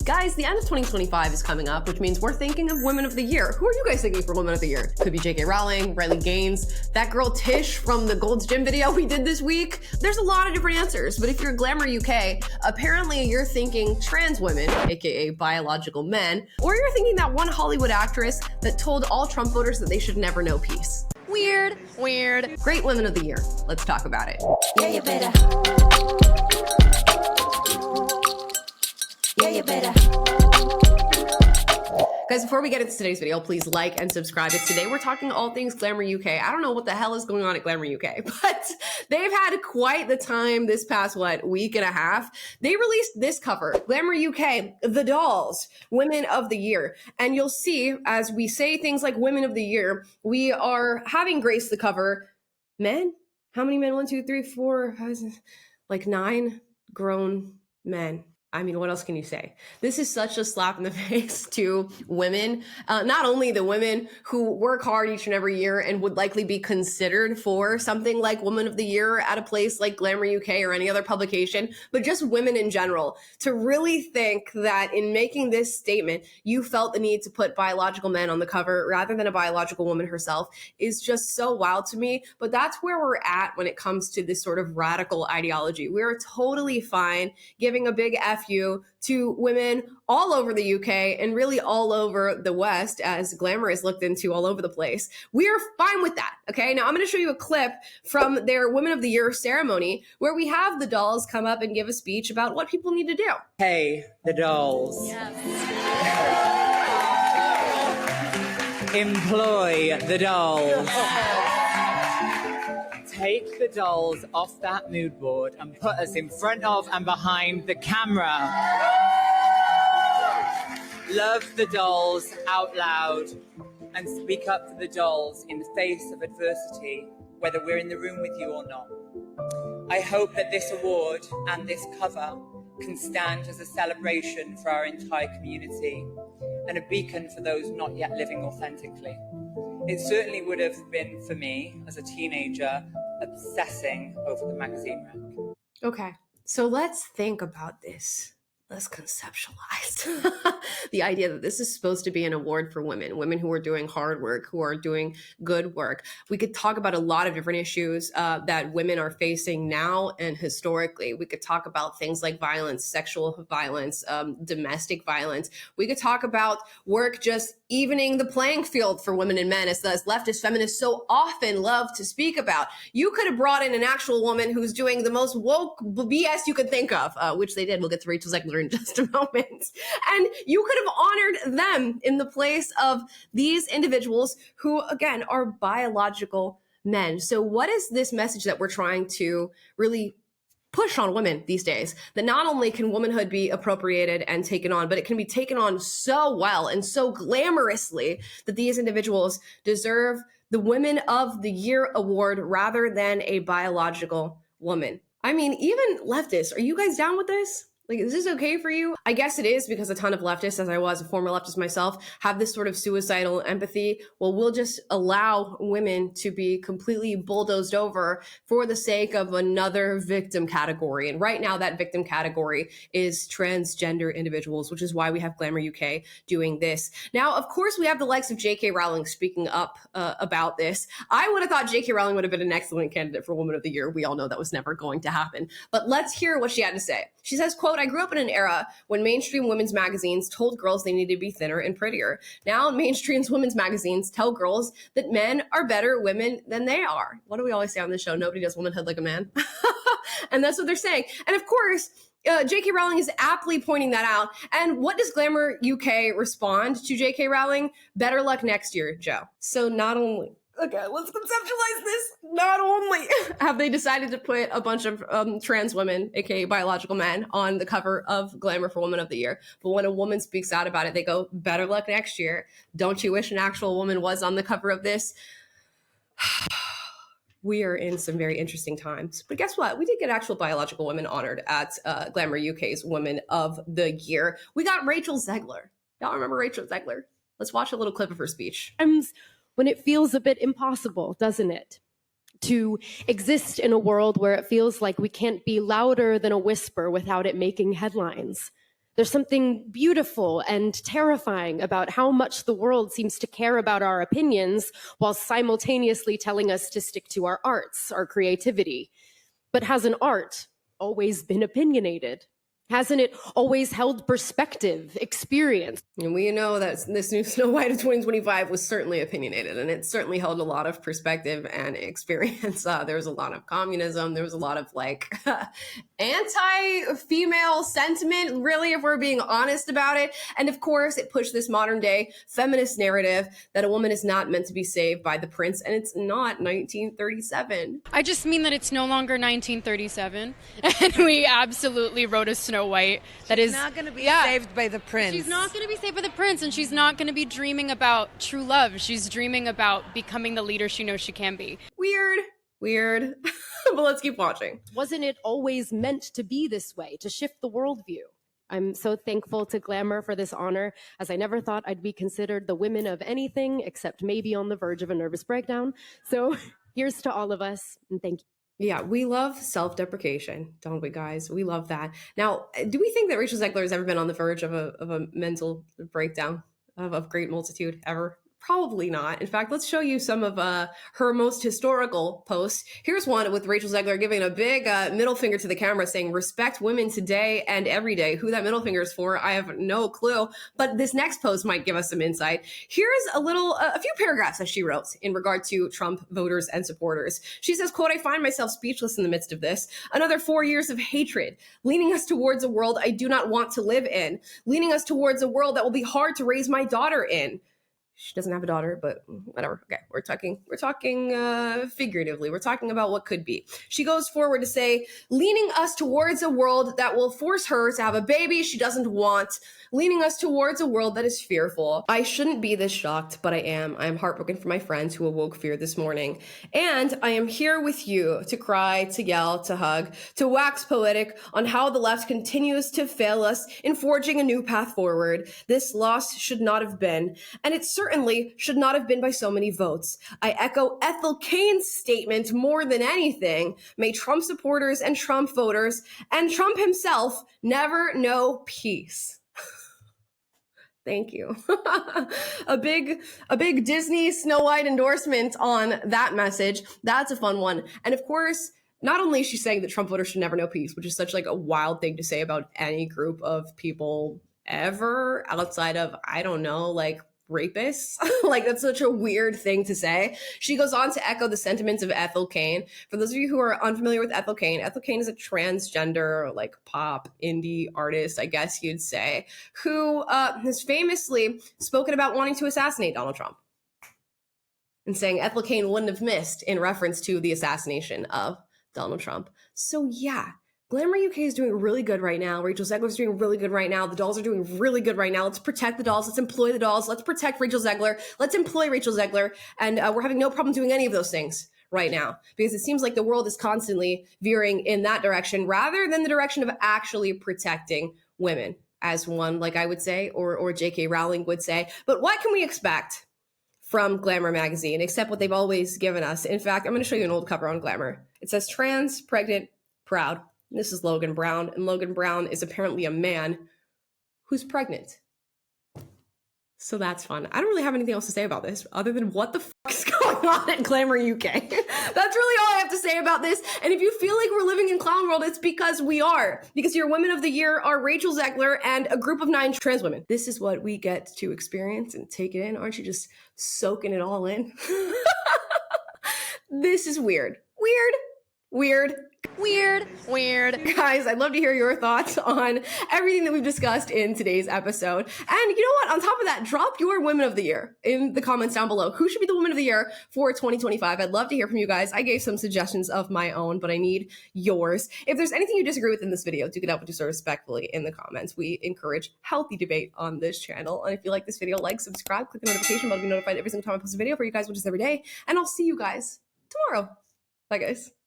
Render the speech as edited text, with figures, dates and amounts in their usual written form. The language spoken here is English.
Guys, the end of 2025 is coming up, which means we're thinking of Women of the Year. Who are you guys thinking for Women of the Year? Could be J.K. Rowling, Riley Gaines, that girl Tish from the Gold's Gym video we did this week. There's a lot of different answers, but if you're Glamour UK, apparently you're thinking trans women, aka biological men, or you're thinking that one Hollywood actress that told all Trump voters that they should never know peace. Weird. Great Women of the Year. Let's talk about it. Yeah, you better. Yeah, you better. Guys, before we get into today's video, please like and subscribe. Today we're talking all things Glamour UK. I don't know what the hell is going on at Glamour UK, but they've had quite the time this past, week and a half. They released this cover, Glamour UK, The Dolls, Women of the Year. And you'll see, as we say things like Women of the Year, we are having graced the cover men. How many men? 1, 2, 3, 4, 5, like 9 grown men. I mean, what else can you say? This is such a slap in the face to women, not only the women who work hard each and every year and would likely be considered for something like Woman of the Year at a place like Glamour UK or any other publication, but just women in general, to really think that in making this statement, you felt the need to put biological men on the cover rather than a biological woman herself is just so wild to me. But that's where we're at when it comes to this sort of radical ideology. We're totally fine giving a big F you to women all over the UK and really all over the West, as Glamour is looked into all over the place. We are fine with that, okay? Now I'm going to show you a clip from their Women of the Year ceremony where we have the dolls come up and give a speech about what people need to do. Hey, the dolls. Yes. Employ the dolls. Take the dolls off that mood board and put us in front of and behind the camera. Love the dolls out loud and speak up for the dolls in the face of adversity, whether we're in the room with you or not. I hope that this award and this cover can stand as a celebration for our entire community and a beacon for those not yet living authentically. It certainly would have been for me as a teenager, obsessing over the magazine rack. Okay, so let's think about this. Let's conceptualize the idea that this is supposed to be an award for women who are doing hard work, who are doing good work. We could talk about a lot of different issues that women are facing now and historically. We could talk about things like violence, sexual violence, domestic violence. We could talk about work just evening the playing field for women and men, as leftist feminists so often love to speak about. You could have brought in an actual woman who's doing the most woke BS you could think of, which they did. We'll get to Rachel Zegler in just a moment. And you could have honored them in the place of these individuals who, again, are biological men. So what is this message that we're trying to really push on women these days? That not only can womanhood be appropriated and taken on, but it can be taken on so well and so glamorously that these individuals deserve the Women of the Year award rather than a biological woman. I mean, even leftists, are you guys down with this? Like, is this okay for you? I guess it is, because a ton of leftists, as I was a former leftist myself, have this sort of suicidal empathy. Well, we'll just allow women to be completely bulldozed over for the sake of another victim category. And right now, that victim category is transgender individuals, which is why we have Glamour UK doing this. Now, of course, we have the likes of J.K. Rowling speaking up about this. I would have thought J.K. Rowling would have been an excellent candidate for Woman of the Year. We all know that was never going to happen. But let's hear what she had to say. She says, quote, "I grew up in an era when mainstream women's magazines told girls they needed to be thinner and prettier. Now mainstream women's magazines tell girls that men are better women than they are." What do we always say on this show? Nobody does womanhood like a man. And that's what they're saying. And of course, J.K. Rowling is aptly pointing that out. And what does Glamour UK respond to J.K. Rowling? Better luck next year, Joe. So not only... Okay, let's conceptualize this. Not only have they decided to put a bunch of trans women, aka biological men, on the cover of Glamour for Woman of the Year, but when a woman speaks out about it, they go, better luck next year. Don't you wish an actual woman was on the cover of this? We are in some very interesting times. But guess what? We did get actual biological women honored at Glamour UK's Women of the Year. We got Rachel Zegler. Y'all remember Rachel Zegler? Let's watch a little clip of her speech. When it feels a bit impossible, doesn't it? To exist in a world where it feels like we can't be louder than a whisper without it making headlines. There's something beautiful and terrifying about how much the world seems to care about our opinions while simultaneously telling us to stick to our arts, our creativity. But has an art always been opinionated? Hasn't it always held perspective, experience? And we know that this new Snow White of 2025 was certainly opinionated, and it certainly held a lot of perspective and experience. There was a lot of communism. There was a lot of like anti-female sentiment, really, if we're being honest about it. And of course, it pushed this modern day feminist narrative that a woman is not meant to be saved by the prince, and it's not 1937. I just mean that it's no longer 1937, and we absolutely wrote a Snow White that is not going to be saved by the prince. She's not going to be saved by the prince, and she's not going to be dreaming about true love. She's dreaming about becoming the leader she knows she can be. Weird. But let's keep watching. Wasn't it always meant to be this way, to shift the worldview? I'm so thankful to Glamour for this honor, as I never thought I'd be considered the women of anything except maybe on the verge of a nervous breakdown. So here's to all of us, and thank you. Yeah, we love self-deprecation, don't we, guys? We love that. Now, do we think that Rachel Zegler has ever been on the verge of a mental breakdown of great multitude ever? Probably not. In fact, let's show you some of her most historical posts. Here's one with Rachel Zegler giving a big middle finger to the camera saying, respect women today and every day. Who that middle finger is for, I have no clue. But this next post might give us some insight. Here's a few paragraphs that she wrote in regard to Trump voters and supporters. She says, quote, I find myself speechless in the midst of this. Another 4 years of hatred, leaning us towards a world I do not want to live in, leaning us towards a world that will be hard to raise my daughter in. She doesn't have a daughter, but whatever. Okay, we're talking figuratively. We're talking about what could be. She goes forward to say, leaning us towards a world that will force her to have a baby she doesn't want, leaning us towards a world that is fearful. I shouldn't be this shocked, but I am. I am heartbroken for my friends who awoke fear this morning. And I am here with you to cry, to yell, to hug, to wax poetic on how the left continues to fail us in forging a new path forward. This loss should not have been, and it certainly should not have been by so many votes. I echo Ethel Kane's statement more than anything. May Trump supporters and Trump voters and Trump himself never know peace. Thank you. a big Disney Snow White endorsement on that message. That's a fun one. And of course, not only is she saying that Trump voters should never know peace, which is such like a wild thing to say about any group of people ever outside of, I don't know, like rapists. Like that's such a weird thing to say. She goes on to echo the sentiments of Ethel Kane. For those of you who are unfamiliar with Ethel Kane is a transgender, like pop indie artist, I guess you'd say, who has famously spoken about wanting to assassinate Donald Trump and saying Ethel Kane wouldn't have missed in reference to the assassination of Donald Trump. So yeah, Glamour UK is doing really good right now. Rachel Zegler is doing really good right now. The dolls are doing really good right now. Let's protect the dolls. Let's employ the dolls. Let's protect Rachel Zegler. Let's employ Rachel Zegler. And we're having no problem doing any of those things right now because it seems like the world is constantly veering in that direction rather than the direction of actually protecting women, as one, like I would say, or J.K. Rowling would say. But what can we expect from Glamour magazine, except what they've always given us? In fact, I'm going to show you an old cover on Glamour. It says trans, pregnant, proud. This is Logan Brown, and Logan Brown is apparently a man who's pregnant. So that's fun. I don't really have anything else to say about this other than what the fuck is going on at Glamour UK. That's really all I have to say about this. And if you feel like we're living in clown world, it's because we are. Because your women of the year are Rachel Zegler and a group of 9 trans women. This is what we get to experience and take it in. Aren't you just soaking it all in? This is weird. Weird. Guys, I'd love to hear your thoughts on everything that we've discussed in today's episode. And you know what? On top of that, drop your women of the year in the comments down below. Who should be the woman of the year for 2025? I'd love to hear from you guys. I gave some suggestions of my own, but I need yours. If there's anything you disagree with in this video, do get up and do so respectfully in the comments. We encourage healthy debate on this channel. And if you like this video, like, subscribe, click the notification bell to be notified every single time I post a video for you guys, which is every day. And I'll see you guys tomorrow. Bye, guys.